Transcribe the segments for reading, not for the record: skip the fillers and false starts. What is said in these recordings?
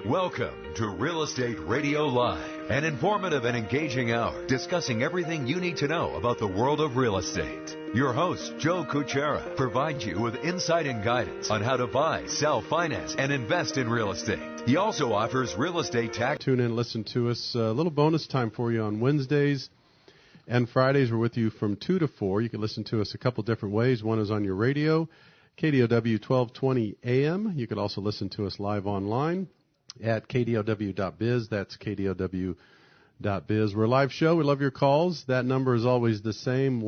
Welcome to Real Estate Radio Live, an informative and engaging hour discussing everything you need to know about the world of real estate. Your host, Joe Cucchiara, provides you with insight and guidance on how to buy, sell, finance, and invest in real estate. He also offers real estate tax. Tune in and listen to us. A little bonus time for you on Wednesdays and Fridays. We're with you from 2 to 4. You can listen to us a couple different ways. One is on your radio, KDOW 1220 AM. You can also listen to us live online at kdow.biz. That's kdow.biz. We're a live show. We love your calls. That number is always the same,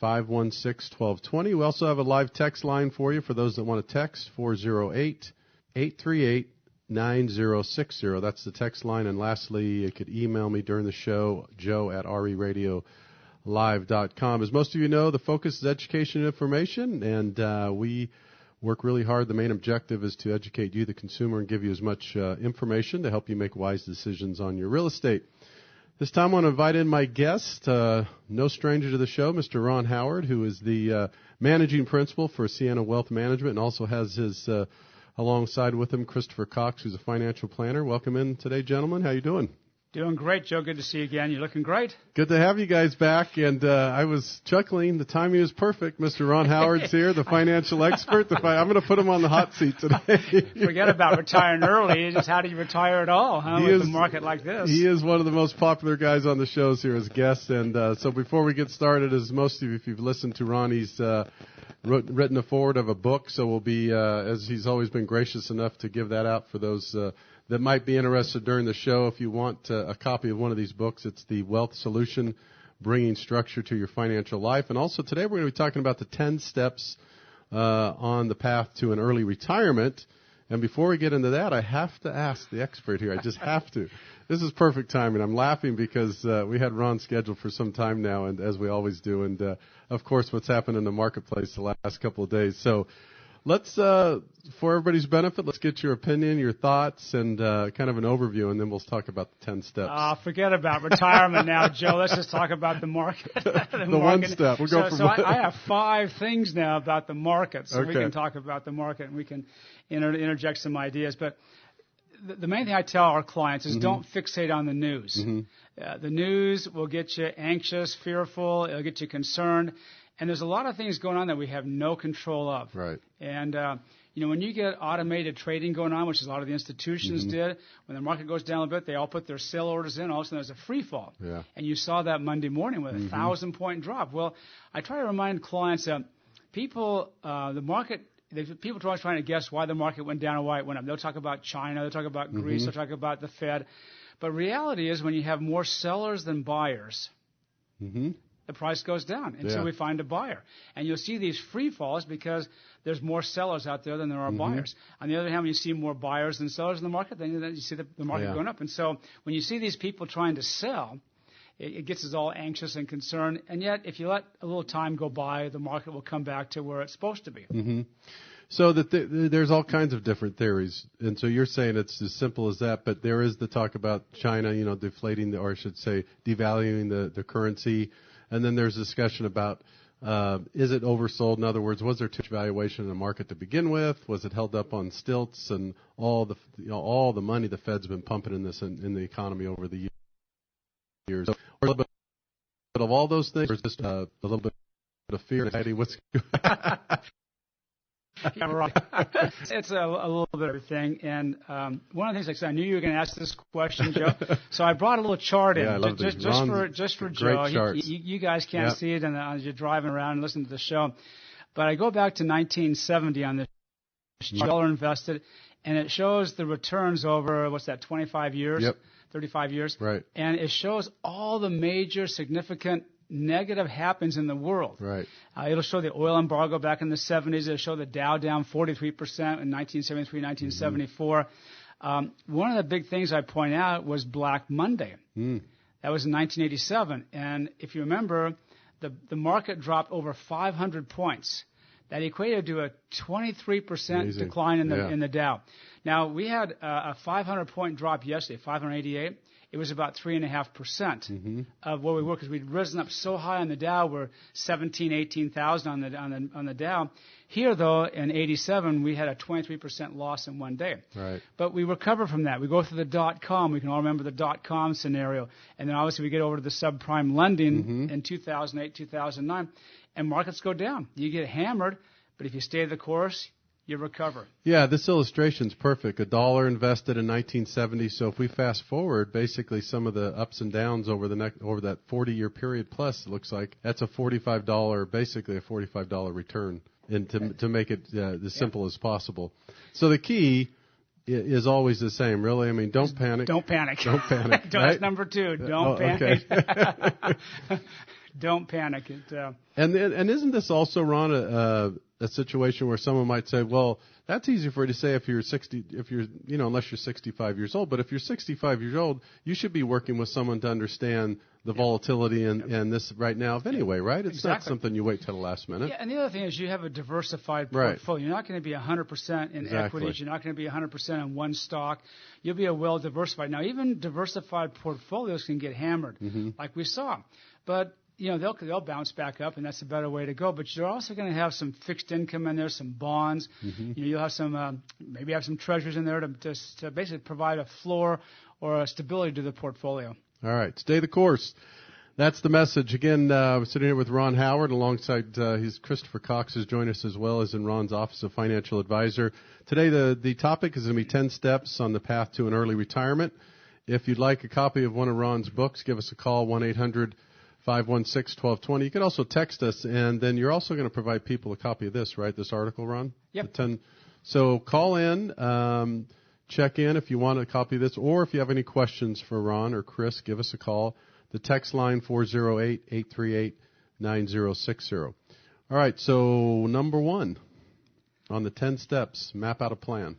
1-800-516-1220. We also have a live text line for you for those that want to text, 408-838-9060. That's the text line. And lastly, you could email me during the show, joe@reradiolive.com. As most of you know, the focus is education and information, and we work really hard. The main objective is to educate you, the consumer, and give you as much information to help you make wise decisions on your real estate. This time I want to invite in my guest, no stranger to the show, Mr. Ron Howard, who is the managing principal for Siena Wealth Management and also has his alongside with him Christopher Cox, who's a financial planner. Welcome in today, gentlemen. How you doing? Doing great, Joe. Good to see you again. You're looking great. Good to have you guys back. And I was chuckling. The timing is perfect. Mr. Ron Howard's here, the financial expert. I'm going to put him on the hot seat today. Forget about retiring early. Just how do you retire at all, huh, with a market like this? He is one of the most popular guys on the shows here as guests. And so before we get started, as most of you, if you've listened to Ron, he's written a foreword of a book. So we'll be, as he's always been gracious enough to give that out for those that might be interested during the show. If you want a copy of one of these books, it's The Wealth Solution, Bringing Structure to Your Financial Life. And also today we're going to be talking about the 10 steps on the path to an early retirement. And before we get into that, I have to ask the expert here. I just have to. This is perfect timing. I'm laughing because we had Ron scheduled for some time now, and as we always do. And, of course, what's happened in the marketplace the last couple of days. So let's, for everybody's benefit, let's get your opinion, your thoughts, and kind of an overview, and then we'll talk about the 10 steps. Forget about retirement now, Joe. Let's just talk about the market. the one step. We'll go from I have 5 things now about the market, so okay. We can talk about the market, and we can interject some ideas. But the main thing I tell our clients is don't fixate on the news. The news will get you anxious, fearful. It'll get you concerned. And there's a lot of things going on that we have no control of. Right. And, when you get automated trading going on, which a lot of the institutions did, when the market goes down a bit, they all put their sell orders in. All of a sudden, there's a free fall. Yeah. And you saw that Monday morning with a 1,000-point drop. Well, I try to remind clients that people, people are trying to guess why the market went down and why it went up. They'll talk about China. They'll talk about Greece. They'll talk about the Fed. But reality is when you have more sellers than buyers, the price goes down until we find a buyer. And you'll see these free falls because there's more sellers out there than there are buyers. On the other hand, when you see more buyers than sellers in the market, then you see the market going up. And so when you see these people trying to sell, it gets us all anxious and concerned. And yet, if you let a little time go by, the market will come back to where it's supposed to be. So there's all kinds of different theories. And so you're saying it's as simple as that, but there is the talk about China, deflating, or I should say devaluing the currency. And then there's discussion about is it oversold? In other words, was there too much valuation in the market to begin with? Was it held up on stilts? And all the money the Fed's been pumping in in the economy over the years. So, a little bit of all those things, or just a little bit of fear and anxiety. What's Yeah, right. It's a little bit of everything. And one of the things I knew you were going to ask this question, Joe. So I brought a little chart in just for Joe. You guys can't see it as you're driving around and listening to the show. But I go back to 1970 on this dollar invested, and it shows the returns over, 25 years? Yep. 35 years. Right. And it shows all the major significant negative happens in the world. Right. It'll show the oil embargo back in the 70s. It'll show the Dow down 43% in 1973, 1974. One of the big things I point out was Black Monday. That was in 1987. And if you remember, the market dropped over 500 points That equated to a 23% decline in the Dow. Now, we had a 500-point drop yesterday, 588. It was about 3.5% of where we were because we'd risen up so high on the Dow. We're 18,000 on the Dow. Here, though, in 87, we had a 23% loss in one day. Right. But we recover from that. We go through the dot-com. We can all remember the dot-com scenario. And then, obviously, we get over to the subprime lending in 2008, 2009, and markets go down. You get hammered, but if you stay the course, you recover. Yeah, this illustration's perfect. $1 invested in 1970. So if we fast forward, basically some of the ups and downs over that 40-year period plus, it looks like that's a $45, basically a $45 return. And to make it as simple as possible. So the key is always the same, really. I mean, don't panic. Don't panic. Don't panic. That's right? number 2. Don't panic. Okay. Don't panic. And isn't this also, Ron, a situation where someone might say, well, that's easy for you to say if you're unless you're 65 years old. But if you're 65 years old, you should be working with someone to understand the volatility and this right now anyway, right? It's not something you wait till the last minute. Yeah, and the other thing is you have a diversified portfolio. Right. You're not going to be 100% in equities. You're not going to be 100% in one stock. You'll be a well-diversified. Now, even diversified portfolios can get hammered, like we saw. But they'll bounce back up, and that's a better way to go. But you're also going to have some fixed income in there, some bonds. You'll have some maybe have some treasuries in there to basically provide a floor or a stability to the portfolio. All right, stay the course. That's the message. Again, we're sitting here with Ron Howard alongside Christopher Cox has joined us as well as in Ron's Office of Financial Advisor. Today, the topic is going to be 10 steps on the path to an early retirement. If you'd like a copy of one of Ron's books, give us a call, 1-800-516-1220. You can also text us, and then you're also going to provide people a copy of this, right, this article, Ron? Yep. So call in, check in if you want a copy of this, or if you have any questions for Ron or Chris, give us a call. The text line 408-838-9060. All right, so number 1 on the 10 steps, map out a plan.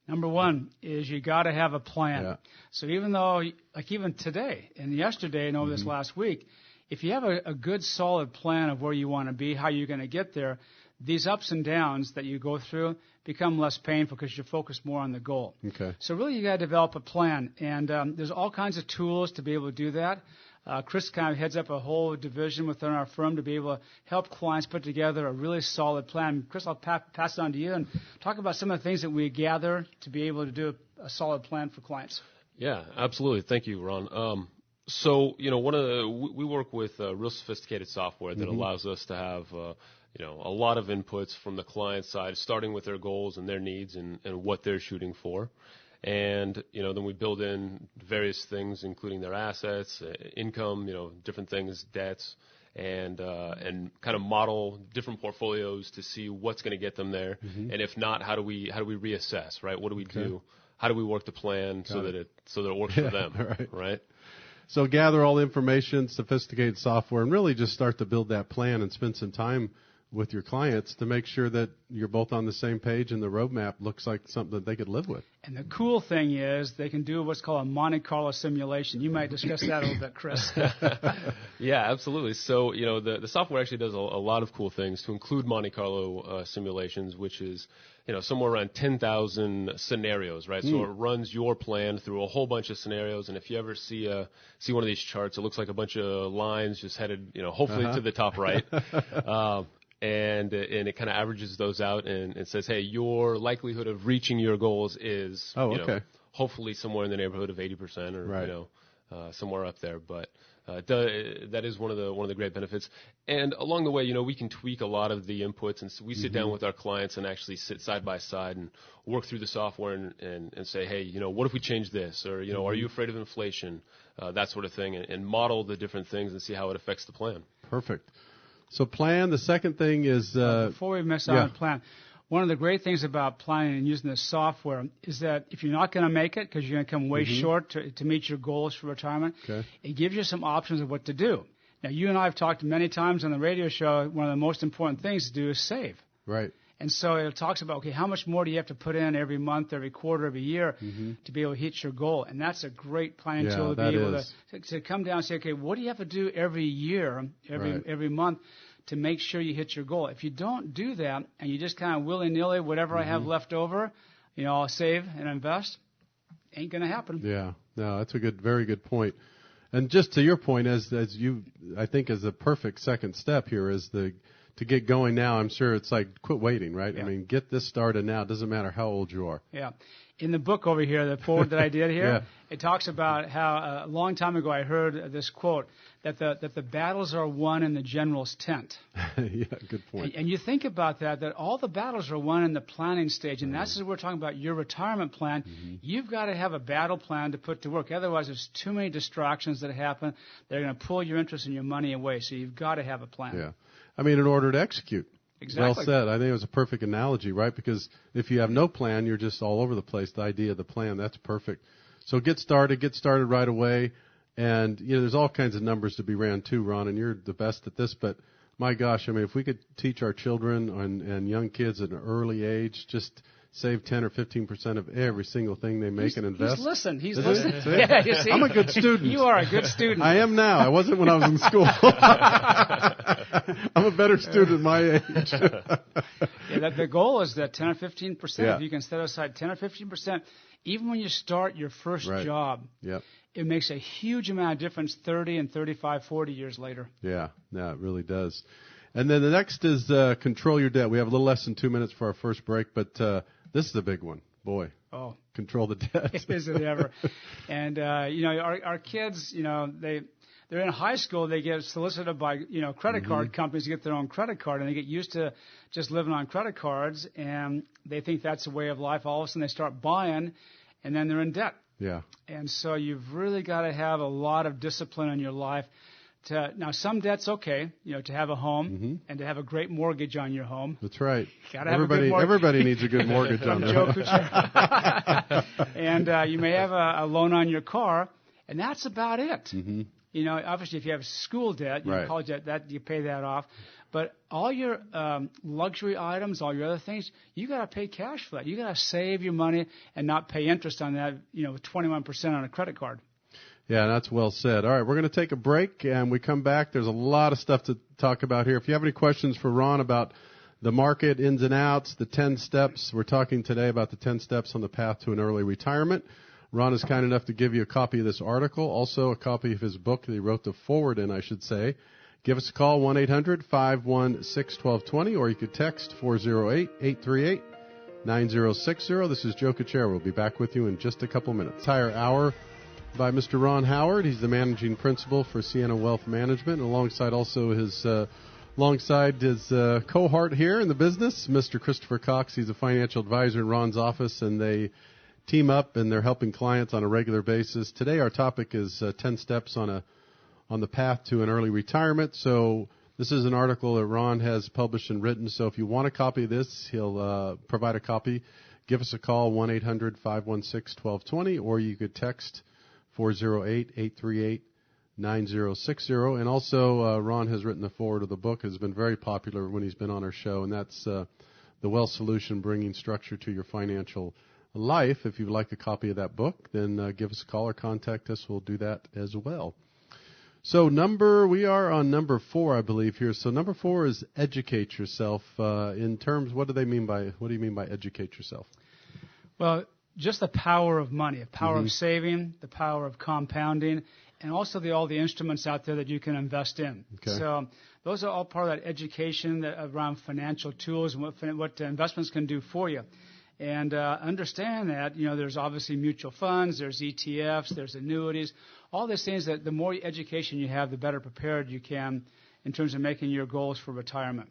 Number 1 is you got to have a plan. Yeah. So even though, like even today and yesterday and over this last week, if you have a good solid plan of where you want to be, how you're going to get there, these ups and downs that you go through become less painful because you're focused more on the goal. Okay. So really you got to develop a plan, and there's all kinds of tools to be able to do that. Chris kind of heads up a whole division within our firm to be able to help clients put together a really solid plan. Chris, I'll pass it on to you and talk about some of the things that we gather to be able to do a solid plan for clients. Yeah, absolutely. Thank you, Ron. So, we work with real sophisticated software that allows us to have, a lot of inputs from the client side, starting with their goals and their needs and what they're shooting for. And, then we build in various things, including their assets, income, different things, debts, and kind of model different portfolios to see what's going to get them there. And if not, how do we reassess, right? What do we do? How do we work the plan so that it works for them, right? So gather all the information, sophisticated software, and really just start to build that plan and spend some time with your clients to make sure that you're both on the same page and the roadmap looks like something that they could live with. And the cool thing is they can do what's called a Monte Carlo simulation. You might discuss that a little bit, Chris. Yeah, absolutely. So, the software actually does a lot of cool things to include Monte Carlo simulations, which is, somewhere around 10,000 scenarios, right? So it runs your plan through a whole bunch of scenarios. And if you ever see one of these charts, it looks like a bunch of lines just headed, hopefully to the top right. And it kind of averages those out and it says, hey, your likelihood of reaching your goals is, hopefully somewhere in the neighborhood of 80% or, somewhere up there. But that is one of the great benefits. And along the way, we can tweak a lot of the inputs. And so we sit down with our clients and actually sit side by side and work through the software and say, hey, what if we change this? Or, are you afraid of inflation? That sort of thing. And model the different things and see how it affects the plan. Perfect. So plan. The second thing is before we miss out on plan, one of the great things about planning and using this software is that if you're not going to make it because you're going to come way short to meet your goals for retirement, it gives you some options of what to do. Now, you and I have talked many times on the radio show. One of the most important things to do is save. Right. And so it talks about, okay, how much more do you have to put in every month, every quarter, every year to be able to hit your goal? And that's a great planning tool to be able to come down and say, okay, what do you have to do every year, every month to make sure you hit your goal. If you don't do that and you just kind of willy-nilly, whatever I have left over, I'll save and invest, ain't going to happen. Yeah, no, that's a very good point. And just to your point, as you, I think, as a perfect second step here is to get going now. I'm sure it's like quit waiting, right? Yeah. I mean, get this started now. It doesn't matter how old you are. Yeah. In the book over here, the forward that I did here, Yeah. it talks about how a long time ago I heard this quote that the battles are won in the general's tent. Yeah, good point. And you think about that all the battles are won in the planning stage, and that's what we're talking about, your retirement plan. You've got to have a battle plan to put to work. Otherwise, there's too many distractions that happen. They're going to pull your interest and your money away, so you've got to have a plan. Yeah. I mean, in order to execute. Exactly. Well said. I think it was a perfect analogy, right? Because if you have no plan, you're just all over the place. The idea of the plan, that's perfect. So get started right away. And, there's all kinds of numbers to be ran too, Ron, and you're the best at this. But, my gosh, I mean, if we could teach our children and young kids at an early age, just save 10 or 15% of every single thing they make and invest. He's listened. He's Is listened. it? Yeah, you see? I'm a good student. You are a good student. I am now. I wasn't when I was in school. I'm a better student at my age. The goal is that 10 or 15%. Yeah. If you can set aside 10 or 15%, even when you start your first job, it makes a huge amount of difference 30 and 35, 40 years later. Yeah, no, it really does. And then the next is control your debt. We have a little less than 2 minutes for our first break, but this is a big one. Boy, control the debt. Is it ever? And, our kids, they're in high school, they get solicited by, credit card companies to get their own credit card, and they get used to just living on credit cards, and they think that's a way of life. All of a sudden they start buying, and then they're in debt. Yeah. And so you've really got to have a lot of discipline in your life. Now, some debt's okay, to have a home and to have a great mortgage on your home. That's right. Gotta have a good mortgage. Everybody needs a good mortgage on their Joe home. Cucchiara. And you may have a loan on your car, and that's about it. Obviously, if you have school debt, college debt, that you pay that off. But all your luxury items, all your other things, you got to pay cash for that. You got to save your money and not pay interest on that. 21% on a credit card. Yeah, that's well said. All right, we're going to take a break, and we come back. There's a lot of stuff to talk about here. If you have any questions for Ron about the market, ins and outs, the 10 steps, we're talking today about the 10 steps on the path to an early retirement. Ron is kind enough to give you a copy of this article, also a copy of his book that he wrote the forward in, I should say. Give us a call, 1-800-516-1220, or you could text 408-838-9060. This is Joe Cucchiara. We'll be back with you in just a couple minutes. Entire hour by Mr. Ron Howard. He's the managing principal for Siena Wealth Management, alongside also his cohort here in the business, Mr. Christopher Cox. He's a financial advisor in Ron's office, and they team up and they're helping clients on a regular basis. Today our topic is 10 steps on the path to an early retirement. So this is an article that Ron has published and written. So if you want a copy of this, he'll provide a copy. Give us a call, 1-800-516-1220, or you could text 408-838-9060. And also, Ron has written the foreword of the book. Has been very popular when he's been on our show, and that's The Wealth Solution, Bringing Structure to Your Financial Life. If you'd like a copy of that book, then give us a call or contact us. We'll do that as well. So we are on number 4, I believe, here. So number 4 is educate yourself. In terms, what do you mean by educate yourself? Well, just the power of money, the power of saving, the power of compounding, and also all the instruments out there that you can invest in. Okay. So those are all part of that education around financial tools and what investments can do for you. And understand that, there's obviously mutual funds, there's ETFs, there's annuities, all these things that the more education you have, the better prepared you can in terms of making your goals for retirement.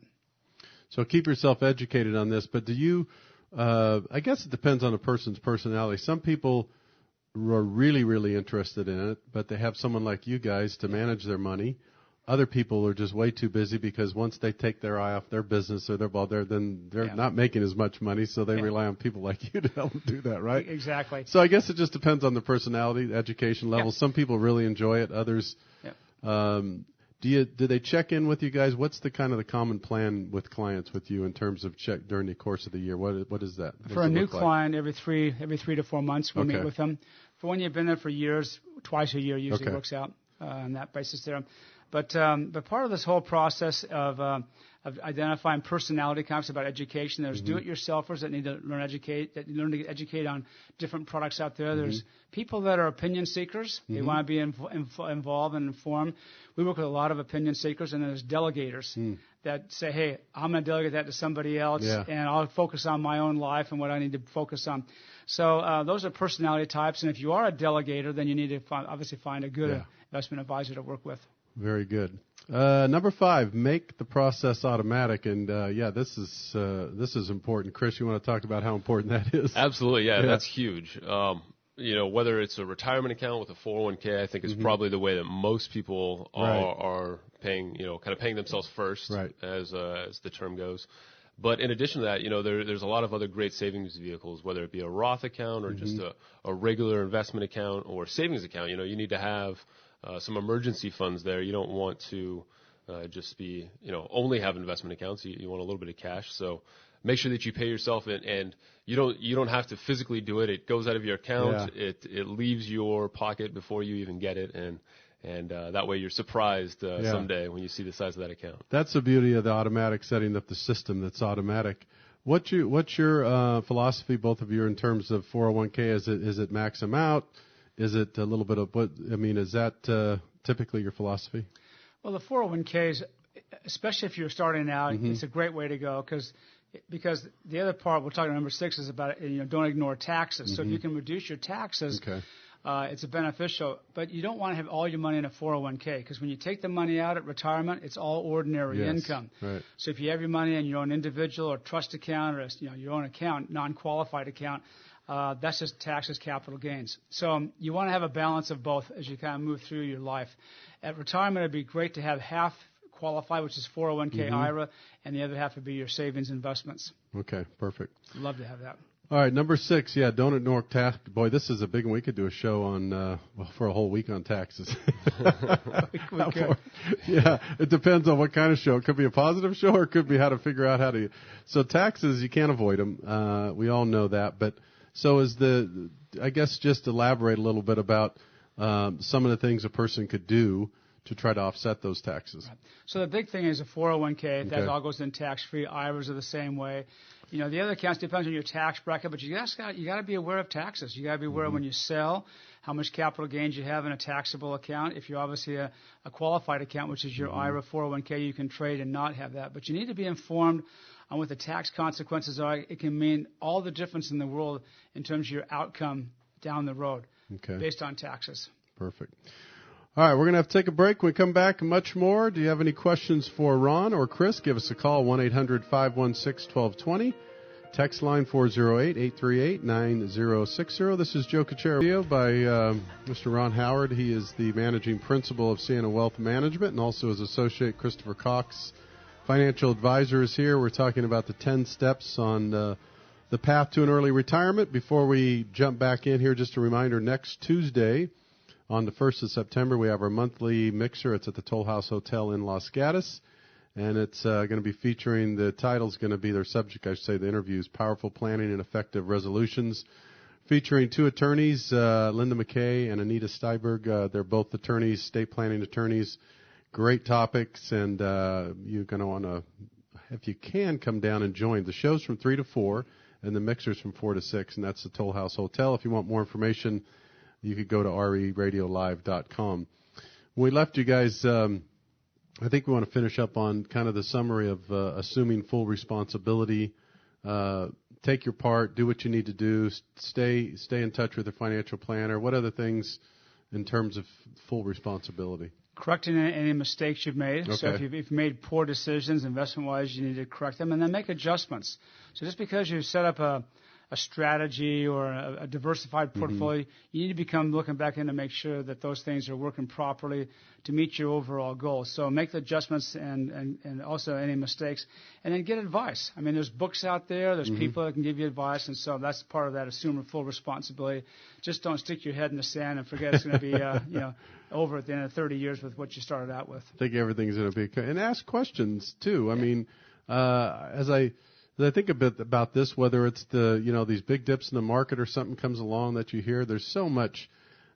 So keep yourself educated on this, but do you, I guess it depends on a person's personality. Some people are really, really interested in it, but they have someone like you guys to manage their money. Other people are just way too busy because once they take their eye off their business or they're not making as much money, so they rely on people like you to help them do that, right? Exactly. So I guess it just depends on the personality, the education level. Yeah. Some people really enjoy it. Others, do they check in with you guys? What's the kind of the common plan with clients with you in terms of check during the course of the year? What is that? For a new client, every 3 to 4 months we meet with them. For when you've been there for years, twice a year usually works out on that basis there. But part of this whole process of identifying personality types about education, there's do-it-yourselfers that need to learn to educate on different products out there. There's people that are opinion seekers. They want to be involved and informed. We work with a lot of opinion seekers, and there's delegators that say, hey, I'm going to delegate that to somebody else, and I'll focus on my own life and what I need to focus on. So those are personality types, and if you are a delegator, then you need to obviously find a good investment advisor to work with. Very good. Number 5, make the process automatic. And this is important. Chris, you want to talk about how important that is? Absolutely, that's huge. Whether it's a retirement account with a 401k, I think is probably the way that most people are paying, kind of paying themselves first, as the term goes. But in addition to that, there's a lot of other great savings vehicles, whether it be a Roth account or just a regular investment account or savings account. You need to have some emergency funds there. You don't want to just be, only have investment accounts. You want a little bit of cash. So make sure that you pay yourself, and you don't have to physically do it. It goes out of your account. Yeah. It leaves your pocket before you even get it, and that way you're surprised someday when you see the size of that account. That's the beauty of the automatic setting up the system that's automatic. What's your philosophy, both of you, in terms of 401k? Is it max them out? Is it a little bit of what? I mean, is that typically your philosophy? Well, the 401ks, especially if you're starting out, it's a great way to go because the other part we're talking about, number 6, is about don't ignore taxes. So if you can reduce your taxes, it's beneficial. But you don't want to have all your money in a 401k because when you take the money out at retirement, it's all ordinary income. Right. So if you have your money in your own individual or trust account or your own account, non-qualified account, that's just taxes, capital gains. So you want to have a balance of both as you kind of move through your life. At retirement, it'd be great to have half qualified, which is 401k IRA, and the other half would be your savings investments. Okay, perfect. Love to have that. All right, number 6, don't ignore tax. Boy, this is a big one. We could do a show on for a whole week on taxes. we could. Yeah, it depends on what kind of show. It could be a positive show, or it could be how to figure out how to. So taxes, you can't avoid them. We all know that, but. So I guess just elaborate a little bit about some of the things a person could do to try to offset those taxes. Right. So the big thing is a 401k. That all goes in tax-free. IRAs are the same way. The other accounts depends on your tax bracket, but you got to be aware of taxes. You got to be aware when you sell, how much capital gains you have in a taxable account. If you're obviously a qualified account, which is your IRA 401k, you can trade and not have that. But you need to be informed on what the tax consequences are. It can mean all the difference in the world in terms of your outcome down the road based on taxes. Perfect. All right, we're going to have to take a break. When we come back, much more. Do you have any questions for Ron or Chris? Give us a call, 1-800-516-1220. Text line 408-838-9060. This is Joe Cucchiara by Mr. Ron Howard. He is the managing principal of Siena Wealth Management, and also his associate, Christopher Cox, financial advisor, is here. We're talking about the 10 steps on the path to an early retirement. Before we jump back in here, just a reminder, next Tuesday, on the 1st of September, we have our monthly mixer. It's at the Toll House Hotel in Los Gatos, and it's going to be featuring, the title's going to be, their subject, I should say, the interviews, Powerful Planning and Effective Resolutions, featuring 2 attorneys, Linda McKay and Anita Steiberg. They're both attorneys, estate planning attorneys. Great topics, and you're going to want to, if you can, come down and join. The show's from 3 to 4, and the mixer's from 4 to 6, and that's the Toll House Hotel. If you want more information, you could go to reradiolive.com. When we left you guys, I think we want to finish up on kind of the summary of assuming full responsibility. Take your part, do what you need to do, stay in touch with the financial planner. What other things in terms of full responsibility? Correcting any mistakes you've made. Okay. So if you've made poor decisions investment-wise, you need to correct them and then make adjustments. So just because you set up a strategy or a diversified portfolio, you need to become looking back in to make sure that those things are working properly to meet your overall goals. So make the adjustments and also any mistakes, and then get advice. I mean, there's books out there, there's people that can give you advice, and so that's part of that assuming full responsibility. Just don't stick your head in the sand and forget it's going to be over at the end of 30 years with what you started out with. Think everything's going to be, and ask questions too. I mean, as I think a bit about this, whether it's these big dips in the market or something comes along that you hear, there's so much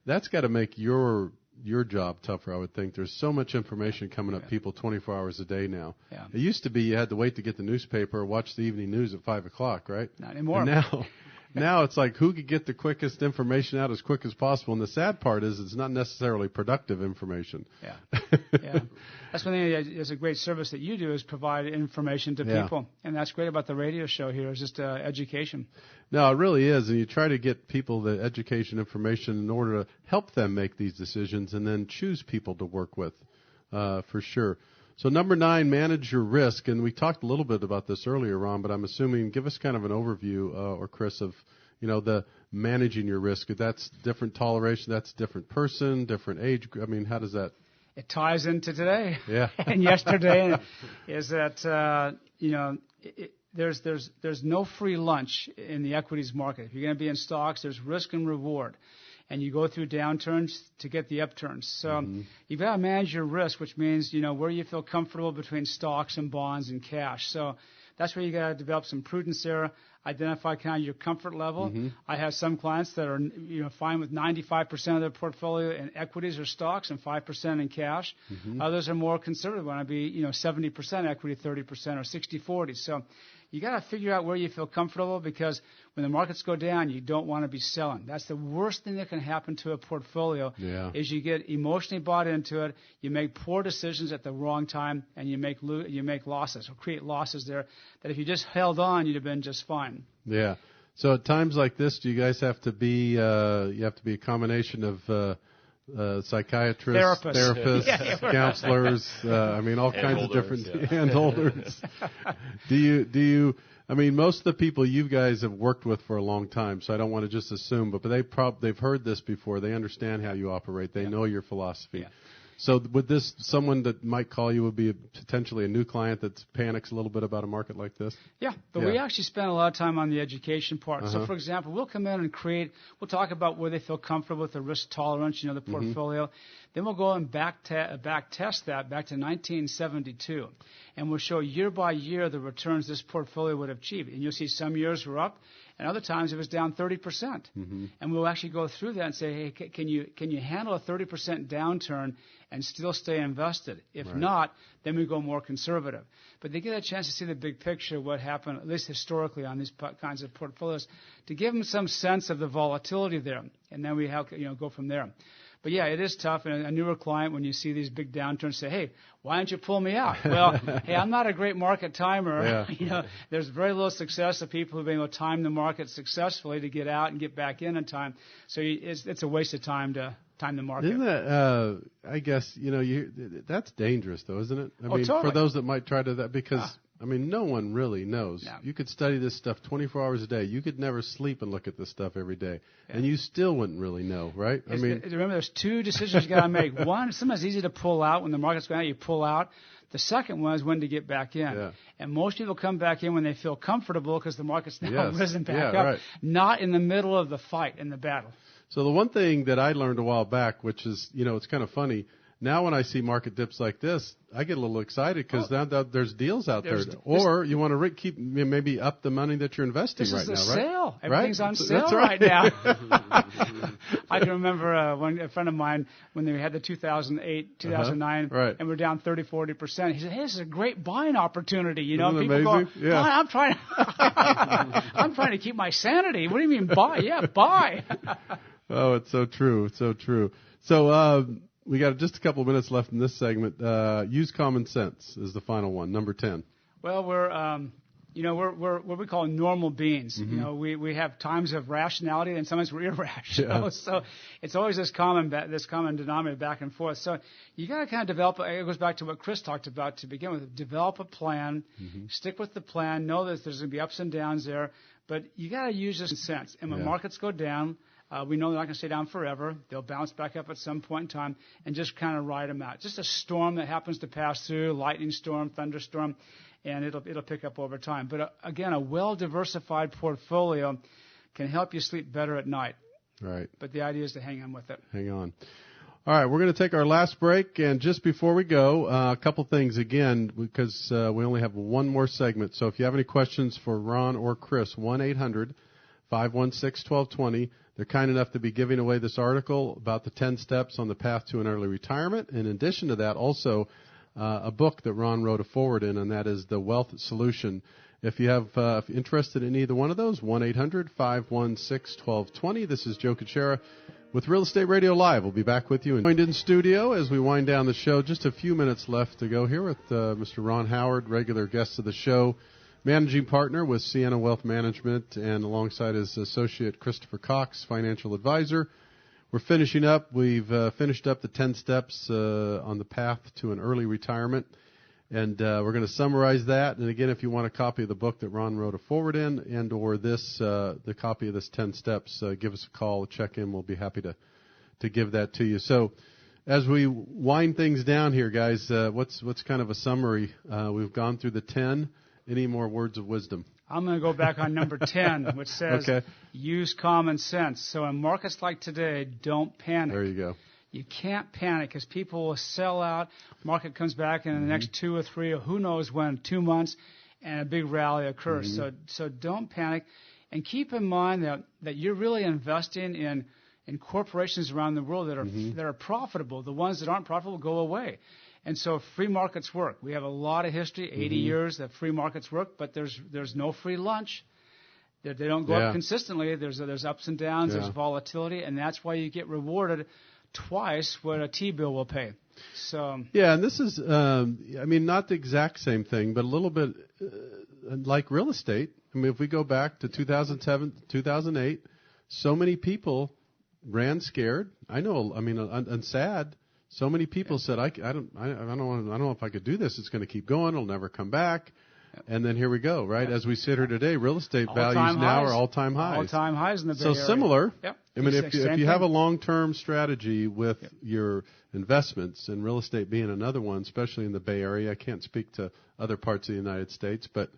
that's got to make your your job tougher, I would think. There's so much information coming at people 24 hours a day now. Yeah. It used to be you had to wait to get the newspaper or watch the evening news at 5 o'clock, right? Not anymore. And now it's like who could get the quickest information out as quick as possible. And the sad part is it's not necessarily productive information. Yeah. Yeah. That's one thing is a great service that you do is provide information to people. And that's great about the radio show here is just education. No, it really is. And you try to get people the education information in order to help them make these decisions and then choose people to work with, for sure. So number 9, manage your risk. And we talked a little bit about this earlier, Ron, but I'm assuming give us kind of an overview, or Chris, of, the managing your risk. That's different toleration. That's different person, different age. I mean, how does that? It ties into today. Yeah. And yesterday is that, there's no free lunch in the equities market. If you're going to be in stocks, there's risk and reward. And you go through downturns to get the upturns. So you've got to manage your risk, which means, where you feel comfortable between stocks and bonds and cash. So that's where you got to develop some prudence there, identify kind of your comfort level. I have some clients that are, fine with 95% of their portfolio in equities or stocks and 5% in cash. Others are more conservative, want to be, 70% equity, 30% or 60-40. So you got to figure out where you feel comfortable because when the markets go down, you don't want to be selling. That's the worst thing that can happen to a portfolio is you get emotionally bought into it, you make poor decisions at the wrong time, and you make losses or create losses there that if you just held on, you'd have been just fine. Yeah. So at times like this, do you guys have to be a combination of psychiatrists, therapists, counselors, all kinds of different handholders. Do you, most of the people you guys have worked with for a long time, so I don't want to just assume, but they've heard this before. They understand how you operate. They know your philosophy. Yeah. So would someone that might call you would be potentially a new client that panics a little bit about a market like this? Yeah, but we actually spend a lot of time on the education part. So, for example, we'll come in and we'll talk about where they feel comfortable with the risk tolerance, the portfolio. Then we'll go and back test that back to 1972. And we'll show year by year the returns this portfolio would have achieved. And you'll see some years were up, and other times it was down 30%. And we'll actually go through that and say, hey, can you handle a 30% downturn and still stay invested? If not, then we go more conservative. But they get a chance to see the big picture of what happened, at least historically, on these kinds of portfolios, to give them some sense of the volatility there. And then we go from there. But yeah, it is tough. And a newer client, when you see these big downturns, say, hey, why don't you pull me out? Well, hey, I'm not a great market timer. There's very little success of people who've been able to time the market successfully to get out and get back in time. So it's a waste of time to time the market. Isn't that, I guess, that's dangerous, though, isn't it? I mean, totally. For those that might try to that, because no one really knows. Yeah. You could study this stuff 24 hours a day. You could never sleep and look at this stuff every day, and you still wouldn't really know, right? Remember, there's two decisions you got to make. One, sometimes it's easy to pull out when the market's going out. You pull out. The second one is when to get back in. Yeah. And most people come back in when they feel comfortable because the market's now risen back up, not in the middle of the fight, in the battle. So the one thing that I learned a while back, which is, it's kind of funny. Now when I see market dips like this, I get a little excited because now there's deals out there. Or you want to keep maybe up the money that you're investing right now, right? This is a sale. Everything's on sale right now. I can remember a friend of mine when they had the 2008, 2009, and we're down 30, 40%. He said, hey, this is a great buying opportunity. Isn't people amazing? Go, I'm trying to keep my sanity. What do you mean buy? Yeah, buy. Oh, it's so true. It's so true. So, we got just a couple of minutes left in this segment. Use common sense is the final one, number 10. Well, we're what we call normal beings. We have times of rationality and sometimes we're irrational. Yeah. So it's always this common denominator back and forth. So you got to kind of develop. It goes back to what Chris talked about to begin with. Develop a plan, stick with the plan. Know that there's going to be ups and downs there, but you got to use this sense. And when markets go down, we know they're not going to stay down forever. They'll bounce back up at some point in time and just kind of ride them out. Just a storm that happens to pass through, lightning storm, thunderstorm, and it'll pick up over time. But again, a well-diversified portfolio can help you sleep better at night. Right. But the idea is to hang on with it. Hang on. All right, we're going to take our last break, and just before we go, a couple things again, because we only have one more segment. So if you have any questions for Ron or Chris, 1-800-516-1220. They're kind enough to be giving away this article about the 10 steps on the path to an early retirement. In addition to that, also a book that Ron wrote a foreword in, and that is The Wealth Solution. If you have if you're interested in either one of those, 1-800-516-1220. This is Joe Cucchiara with Real Estate Radio Live. We'll be back with you. Joined in studio as we wind down the show. Just a few minutes left to go here with Mr. Ron Howard, regular guest of the show, managing partner with Siena Wealth Management, and alongside his associate Christopher Cox, financial advisor. We're finishing up. We've finished up the 10 steps on the path to an early retirement. And we're going to summarize that. And again, if you want a copy of the book that Ron wrote a foreword in, and or this the copy of this 10 steps, give us a call, check in. We'll be happy to give that to you. So, as we wind things down here, guys, what's kind of a summary? We've gone through the 10. Any more words of wisdom? I'm going to go back on number 10, which says use common sense. So in markets like today, don't panic. There you go. You can't panic because people will sell out. Market comes back in the next 2 or 3 or who knows when, 2 months, and a big rally occurs. So don't panic. And keep in mind that you're really investing in corporations around the world that are profitable. The ones that aren't profitable go away. And so free markets work. We have a lot of history, 80 years that free markets work, but there's no free lunch. They don't go up consistently. There's ups and downs. There's volatility, and that's why you get rewarded twice what a T-bill will pay. So and this is, not the exact same thing, but a little bit like real estate. I mean, if we go back to 2007, 2008, so many people ran scared. And sad. So many people said, I don't know if I could do this. It's going to keep going. It'll never come back. And then here we go, right? As we sit here today, real estate values now are all-time highs. All-time highs in the Bay Area. So similar. Yep. I mean, if you have a long-term strategy with your investments, and real estate being another one, especially in the Bay Area, I can't speak to other parts of the United States, but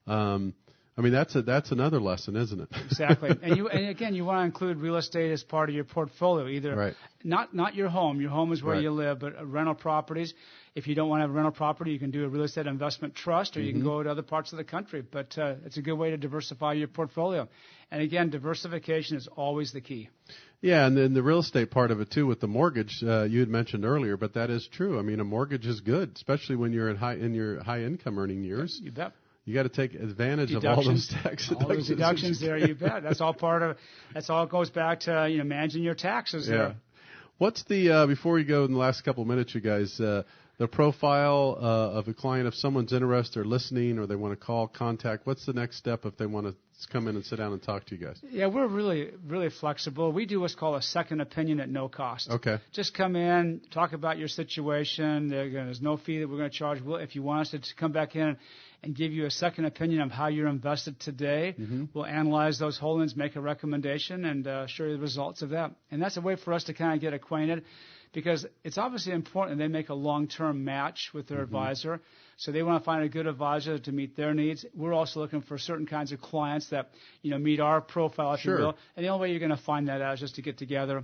that's another lesson, isn't it? Exactly. And again, you want to include real estate as part of your portfolio, either not your home. Your home is where you live, but rental properties. If you don't want to have a rental property, you can do a real estate investment trust, or you can go to other parts of the country. But it's a good way to diversify your portfolio. And again, diversification is always the key. Yeah, and then the real estate part of it too, with the mortgage you had mentioned earlier, but that is true. I mean, a mortgage is good, especially when you're in your high income earning years. You bet. You got to take advantage of all those tax deductions. All those deductions there, you bet. That's all it goes back to managing your taxes there. What's the before we go in the last couple of minutes, you guys, the profile of a client, if someone's interested or listening or they want to call, contact, what's the next step if they want to come in and sit down and talk to you guys? Yeah, we're really, really flexible. We do what's called a second opinion at no cost. Okay. Just come in, talk about your situation. There's no fee that we're going to charge. If you want us to come back in and give you a second opinion of how you're invested today, we'll analyze those holdings, make a recommendation, and show you the results of that. And that's a way for us to kind of get acquainted, because it's obviously important that they make a long-term match with their advisor. So they want to find a good advisor to meet their needs. We're also looking for certain kinds of clients that meet our profile, if you will. And the only way you're going to find that out is just to get together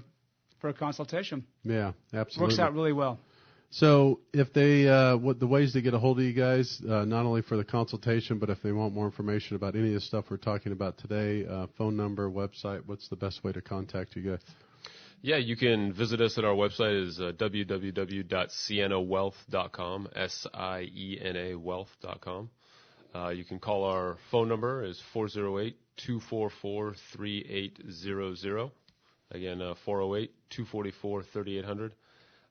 for a consultation. Yeah, absolutely. Works out really well. So if they, the ways to get a hold of you guys, not only for the consultation, but if they want more information about any of the stuff we're talking about today, phone number, website, what's the best way to contact you guys? Yeah, you can visit us at our website is www.sienawealth.com, SIENA wealth.com. You can call our phone number is 408-244-3800. Again, 408-244-3800.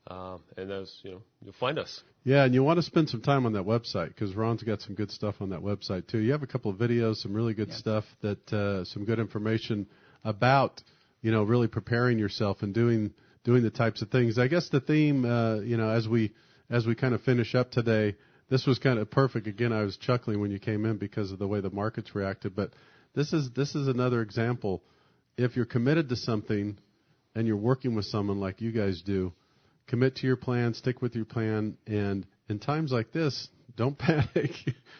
And those, you'll find us. Yeah, and you want to spend some time on that website because Ron's got some good stuff on that website too. You have a couple of videos, some really good stuff, some good information about really preparing yourself and doing the types of things. I guess the theme, as we kind of finish up today, this was kind of perfect. Again, I was chuckling when you came in because of the way the markets reacted, but this is another example. If you're committed to something and you're working with someone like you guys do, commit to your plan, stick with your plan, and in times like this, don't panic.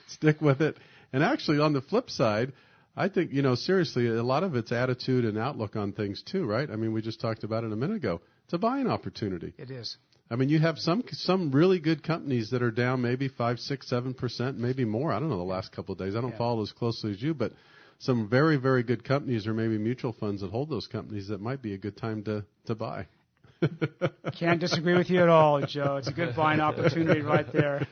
Stick with it. And actually, on the flip side, I think, seriously, a lot of it's attitude and outlook on things too, right? I mean, we just talked about it a minute ago. It's a buying opportunity. It is. I mean, you have some really good companies that are down maybe 5, 6, 7%, maybe more. I don't know the last couple of days. I don't follow as closely as you, but some very, very good companies or maybe mutual funds that hold those companies that might be a good time to buy. Can't disagree with you at all, Joe. It's a good buying opportunity right there.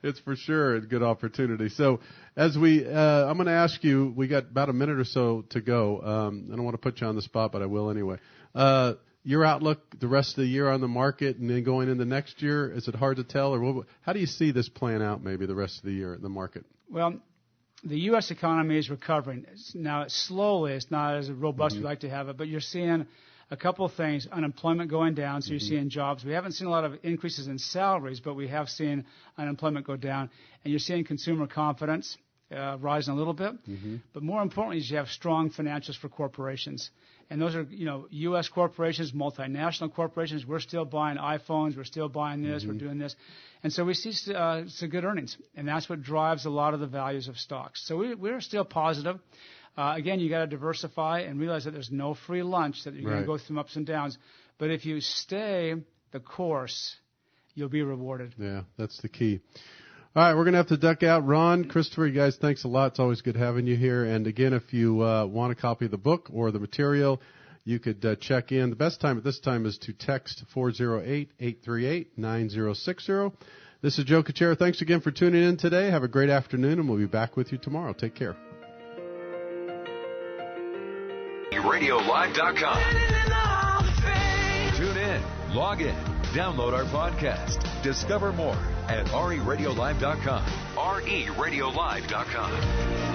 It's for sure a good opportunity. So as I'm going to ask you, we got about a minute or so to go. I don't want to put you on the spot, but I will anyway. Your outlook the rest of the year on the market and then going into next year, is it hard to tell? Or how do you see this playing out maybe the rest of the year in the market? Well, the U.S. economy is recovering. Now, slowly. It's not as robust we'd like to have it, but you're seeing a couple of things. Unemployment going down, so you're seeing jobs. We haven't seen a lot of increases in salaries, but we have seen unemployment go down. And you're seeing consumer confidence rising a little bit. But more importantly is you have strong financials for corporations. And those are, U.S. corporations, multinational corporations. We're still buying iPhones. We're still buying this. We're doing this. And so we see some good earnings. And that's what drives a lot of the values of stocks. So we're still positive. Again, you got to diversify and realize that there's no free lunch, that you're going to go through some ups and downs. But if you stay the course, you'll be rewarded. Yeah, that's the key. All right, we're going to have to duck out. Ron, Christopher, you guys, thanks a lot. It's always good having you here. And again, if you want a copy of the book or the material, you could check in. The best time at this time is to text 408-838-9060. This is Joe Cucchiara. Thanks again for tuning in today. Have a great afternoon, and we'll be back with you tomorrow. Take care. RadioLive.com. Tune in, log in, download our podcast. Discover more at RERadiolive.com. RERadiolive.com.